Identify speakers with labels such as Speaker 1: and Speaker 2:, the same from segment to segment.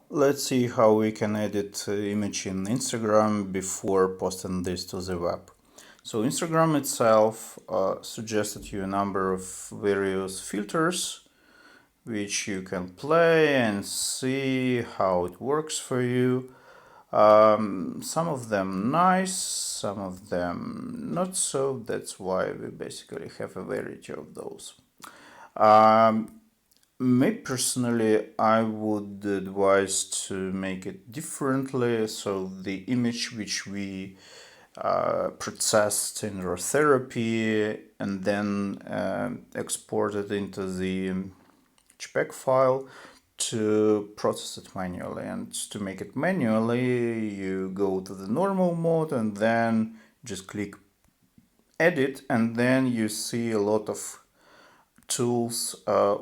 Speaker 1: Let's see how we can edit image in Instagram before posting this to the web. So Instagram itself suggested you a number of various filters which you can play and see how it works for you. Some of them nice, some of them not so. That's why we basically have a variety of those. Me personally, I would advise to make it differently. So the image which we processed in raw therapy and then exported into the JPEG file to process it manually. And to make it manually, you go to the normal mode and then just click edit, and then you see a lot of tools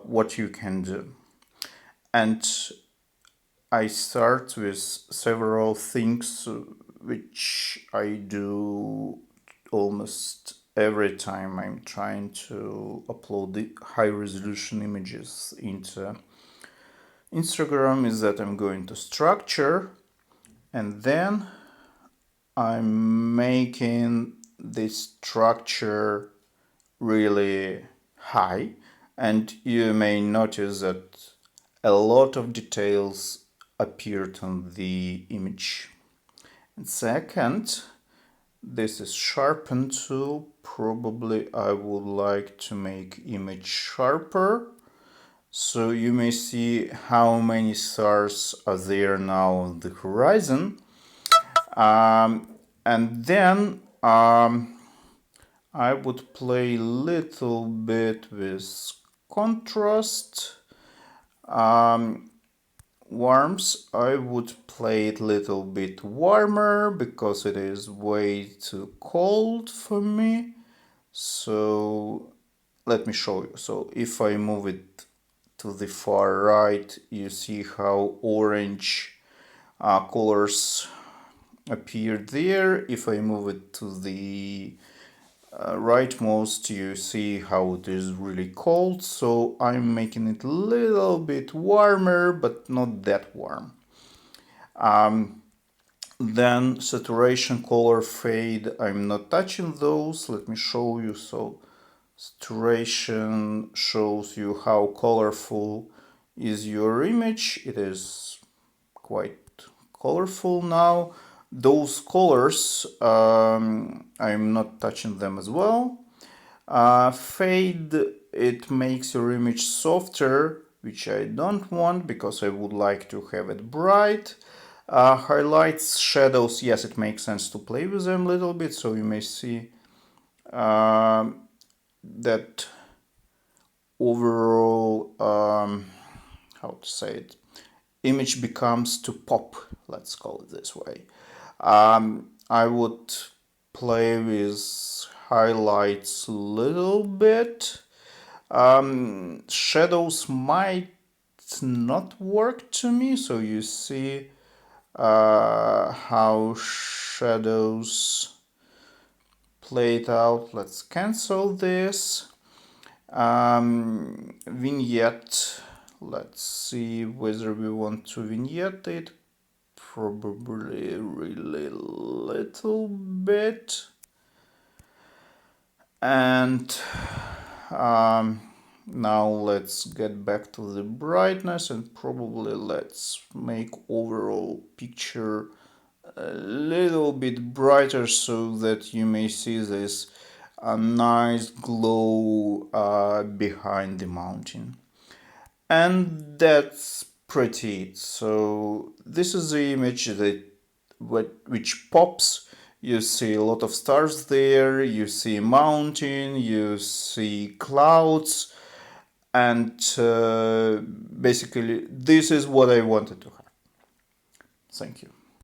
Speaker 1: what you can do. And I start with several things which I do almost every time I'm trying to upload the high resolution images into Instagram, is that I'm going to structure, and then I'm making this structure really high, and you may notice that a lot of details appeared on the image. And second, this is sharpen tool. Probably I would like to make image sharper. So you may see how many stars are there now on the horizon. And then I would play a little bit with contrast. Warms, I would play it a little bit warmer because it is way too cold for me. So let me show you. So if I move it to the far right, you see how orange colors appear there. If I move it to the rightmost, you see how it is really cold. So I'm making it a little bit warmer, but not that warm. Then saturation, color, fade, I'm not touching those. Let me show you. So saturation shows you how colorful is your image. It is quite colorful now. Those colors, I'm not touching them as well. Fade, it makes your image softer, which I don't want because I would like to have it bright. Highlights, shadows, yes, it makes sense to play with them a little bit. So you may see that overall, how to say it, image becomes to pop, let's call it this way. I would play with highlights a little bit. Shadows might not work to me, so you see how shadows play it out. Let's cancel this. Vignette, let's see whether we want to vignette it. Probably really little bit. And now let's get back to the brightness, and probably let's make overall picture a little bit brighter so that you may see this nice glow behind the mountain. And that's pretty it. So this is the image that which pops. You see a lot of stars there, you see mountain, you see clouds, and basically this is what I wanted to have. Thank you.